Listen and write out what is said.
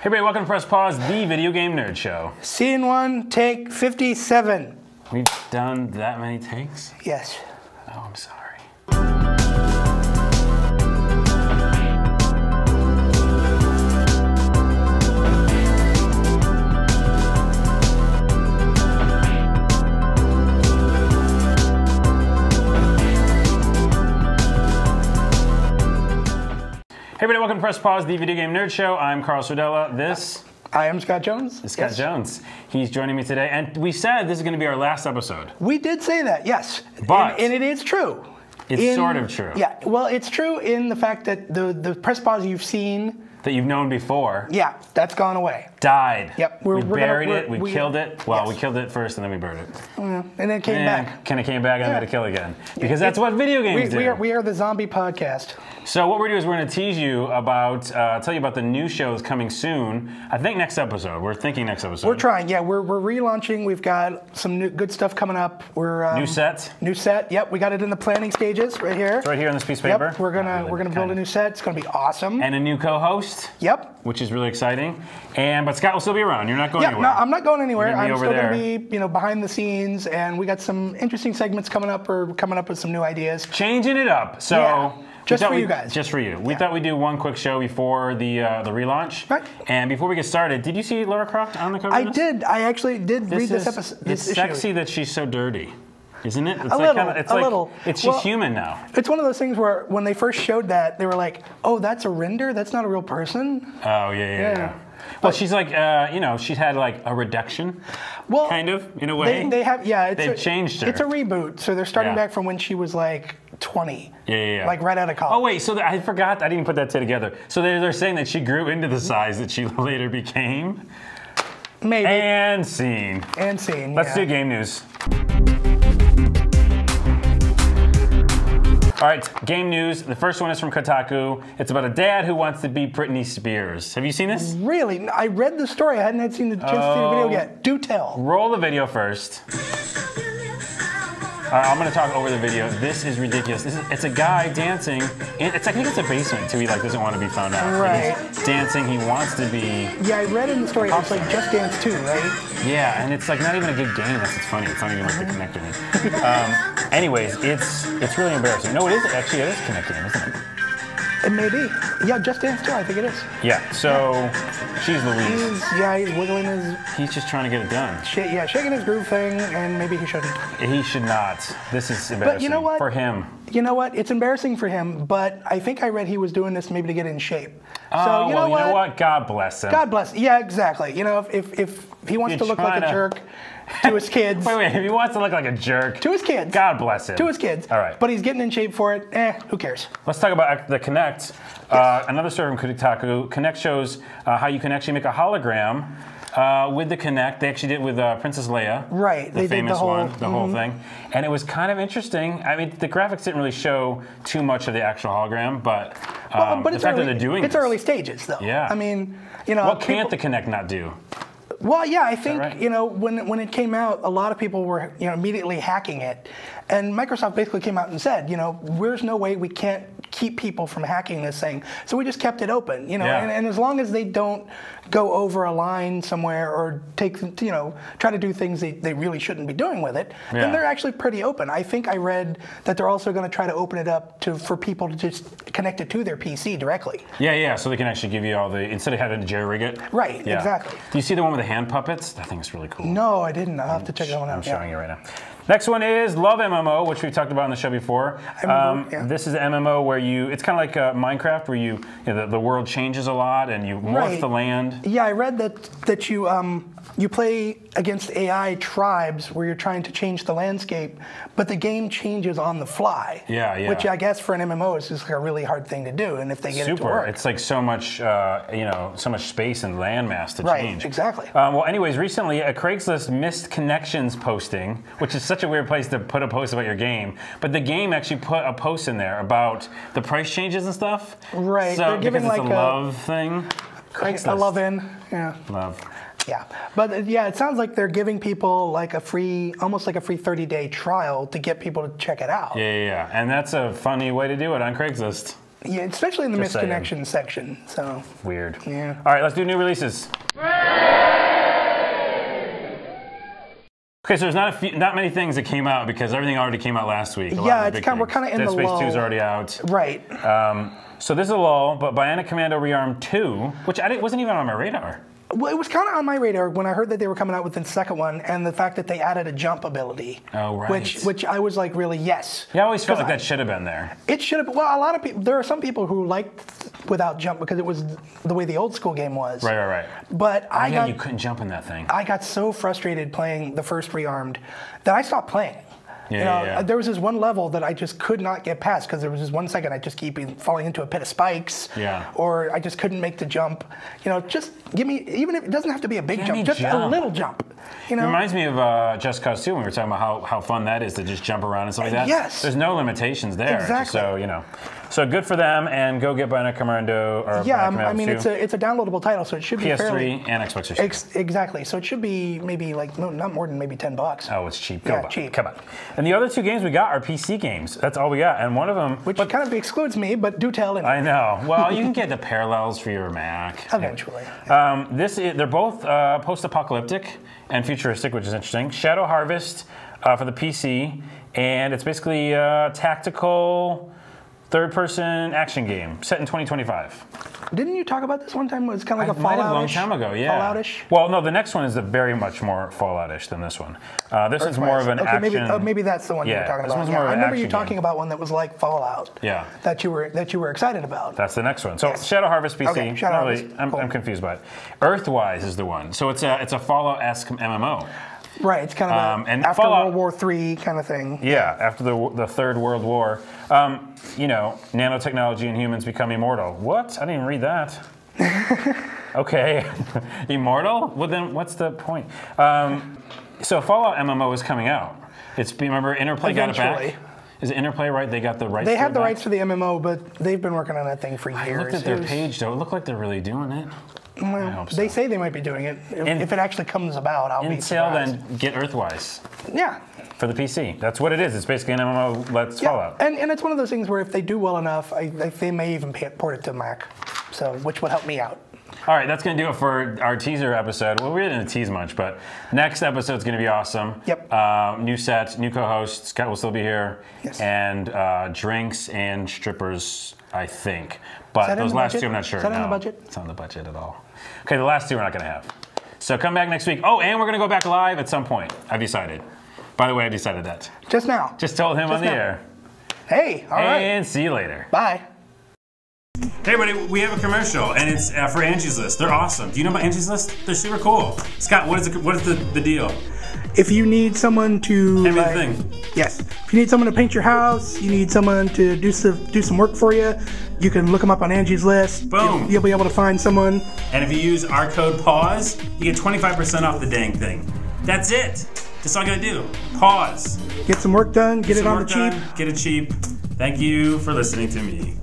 Hey everybody, welcome to Press Pause, the video game nerd show. Scene 1, take 57. We've done that many takes? Yes. Oh, I'm sorry. Hey everybody, welcome to Press Pause, the video game nerd show. I'm Carl Sardella. I am Scott Jones. Scott Jones. He's joining me today, and we said this is going to be our last episode. We did say that, yes. But and it is true. It's sort of true. Yeah, well, it's true in the fact that the Press Pause you've seen, that you've known before. Yeah, that's gone away. Died. Yep. We buried it, we killed it. Well, we killed it first and then we burned it. And then it came back. Kind of came back and then had to kill again. Because that's what video games do. We are the zombie podcast. So what we're doing is we're going to tease you about, tell you about the new shows coming soon. I think next episode. We're thinking next episode. We're trying, yeah. We're relaunching. We've got some new, good stuff coming up. We're new set. New set. Yep, we got it in the planning stages right here. It's right here on this piece of paper. Yep, we're gonna build a new set. It's gonna be awesome. And a new co-host. Yep. Which is really exciting. But Scott will still be around. You're not going anywhere. No, I'm not going anywhere. I'm over still there. going to be, behind the scenes, and we got some interesting segments coming up. We're coming up with some new ideas. Changing it up. So. Yeah. Just for you guys. Just for you. We thought we'd do one quick show before the relaunch. Right. And before we get started, did you see Lara Croft on the cover? I did. I actually did read this episode. It's sexy that she's so dirty. Isn't it? It's a like little. It's a like, little. She's human now. It's one of those things where when they first showed that, they were like, "Oh, that's a render. That's not a real person." Oh yeah. Well, she's like, she's had like a reduction. Well, kind of in a way. They have, yeah. They've changed her. It's a reboot, so they're starting back from when she was like 20. Yeah. Like right out of college. Oh wait, so I forgot. I didn't even put that together. So they're saying that she grew into the size that she later became. Maybe. And scene. Let's do game news. All right, game news. The first one is from Kotaku. It's about a dad who wants to be Britney Spears. Have you seen this? Really? I read the story. I hadn't seen the chance to see the video yet. Do tell. Roll the video first. I'm going to talk over the video. This is ridiculous. It's a guy dancing. I think it's a basement too. He doesn't want to be found out. Right. He's dancing. He wants to be. Yeah, I read in the story. It's like Just Dance 2, right? Yeah, and it's like not even a good game. That's what's funny. It's not even like the Connect game. Anyways, it's really embarrassing. No, it is actually. It is Connect game, isn't it? It may be. Yeah, Just Dance 2, I think it is. Yeah, so she's Louise. He's wiggling his... He's just trying to get it done. Shaking his groove thing, and maybe he shouldn't. He should not. This is embarrassing. But you know what? For him. You know what? It's embarrassing for him, but I think I read he was doing this maybe to get in shape. Oh, so, you know what? God bless him. God bless. Yeah, exactly. If he wants to look like a jerk to his kids. Wait, if he wants to look like a jerk. To his kids. God bless him. To his kids. All right. But he's getting in shape for it. Who cares? Let's talk about the Kinect. Yes. Another story from Kotaku. Kinect shows how you can actually make a hologram with the Kinect. They actually did it with Princess Leia. Right. The famous one, the whole thing. And it was kind of interesting. I mean, the graphics didn't really show too much of the actual hologram, but the fact that they're doing it's early stages, though. Yeah. I mean, what can't the Kinect not do? Well, yeah, I think, when it came out, a lot of people were, immediately hacking it. And Microsoft basically came out and said, there's no way we can't keep people from hacking this thing. So we just kept it open, and as long as they don't go over a line somewhere or try to do things they really shouldn't be doing with it, then they're actually pretty open. I think I read that they're also going to try to open it up for people to just connect it to their PC directly. Yeah, so they can actually give you all the, instead of having to jerry-rig it. Right, exactly. Do you see the one with the hand puppets? That thing is really cool. No, I didn't. I'll have to check that one out. I'm showing you right now. Next one is Love MMO, which we've talked about on the show before. This is an MMO where it's kind of like Minecraft, where the world changes a lot and you morph the land. Yeah, I read that you play against AI tribes where you're trying to change the landscape, but the game changes on the fly. Yeah. Which I guess for an MMO is just like a really hard thing to do, and if they get it to work. It's like so much, so much space and landmass to change. Right, exactly. Well, anyways, recently a Craigslist missed connections posting, which is such a weird place to put a post about your game, but the game actually put a post in there about the price changes and stuff. Right. So they're giving because it's like a love thing. Craigslist. A love-in. Yeah. Love. Yeah, but it sounds like they're giving people like almost like a free 30-day trial to get people to check it out. Yeah, and that's a funny way to do it on Craigslist. Yeah, especially in the misconnection section. So weird. Yeah. All right, let's do new releases. Okay, so there's not many things that came out because everything already came out last week. Yeah, we're kind of in the lull. Dead Space 2 is already out. Right. So this is a lull, but Bionic Commando Rearmed 2, which wasn't even on my radar. Well, it was kind of on my radar when I heard that they were coming out with the second one, and the fact that they added a jump ability. Oh, right. Which I was like, really, yes. Yeah, I always felt like that should have been there. It should have. Well, a lot of people. There are some people who liked without jump because it was the way the old school game was. Right. But you couldn't jump in that thing. I got so frustrated playing the first Rearmed that I stopped playing. Yeah. There was this one level that I just could not get past because there was this 1 second I just keep falling into a pit of spikes. Yeah. Or I just couldn't make the jump. Just give me, even if it doesn't have to be a big jump, just a little jump. It reminds me of Just Cause 2 when we were talking about how fun that is to just jump around and stuff like that. Yes. There's no limitations there. Exactly. So good for them, and go get Bionic Commando. Or I mean, it's a downloadable title, so it should be PS3 and Xbox are cheap. Exactly. So it should be maybe not more than maybe $10. Oh, it's cheap. Cheap. Come on. And the other two games we got are PC games. That's all we got, and one of them, which kind of excludes me, but do tell. I know. Well, you can get the Parallels for your Mac eventually. They're both post-apocalyptic and futuristic, which is interesting. Shadow Harvest for the PC, and it's basically a tactical third-person action game set in 2025. Didn't you talk about this one time? It was kind of like a Fallout-ish? Fallout-ish? A long time ago, yeah. Fallout-ish? Well, no, the next one is very much more Fallout-ish than this one. This is more of an action. Maybe that's the one you were talking about. I remember you talking about one that was like Fallout. Yeah. That you were excited about. That's the next one. So yes. Shadow Harvest PC. Okay, Shadow Harvest. I'm confused by it. Earthwise is the one. So it's a Fallout-esque MMO. Right, it's kind of after World War III kind of thing. Yeah, after the Third World War. Nanotechnology and humans become immortal. What? I didn't even read that. Okay. Immortal? Well, then what's the point? So Fallout MMO is coming out. Remember, Interplay got it back? Is it Interplay right? They got the rights. They have the rights to the MMO, but they've been working on that thing for years. I looked at their page, though. It looked like they're really doing it. Well, they say they might be doing it. If it actually comes about, I'll be surprised. Until then, get Earthwise. Yeah. For the PC. That's what it is. It's basically an MMO Let's Fallout. And it's one of those things where if they do well enough, they may even port it to Mac, which would help me out. All right, that's going to do it for our teaser episode. Well, we didn't tease much, but next episode's going to be awesome. Yep. New set, new co-host. Scott will still be here. Yes. And drinks and strippers, I think. But those last two, I'm not sure. Is that in the budget? It's not in the budget at all. Okay, the last two we're not going to have. So come back next week. Oh, and we're going to go back live at some point. I've decided. By the way, I decided that. Just now. Just told him on the air. Hey, all right. And see you later. Bye. Hey everybody, we have a commercial, and it's for Angie's List. They're awesome. Do you know about Angie's List? They're super cool. Scott, what is the deal? If you need someone to yes, if you need someone to paint your house, you need someone to do some work for you, you can look them up on Angie's List. Boom. You'll be able to find someone. And if you use our code PAUSE, you get 25% off the dang thing. That's it. That's all you gotta do. Pause. Get some work done. Get it on the cheap. Get it cheap. Thank you for listening to me.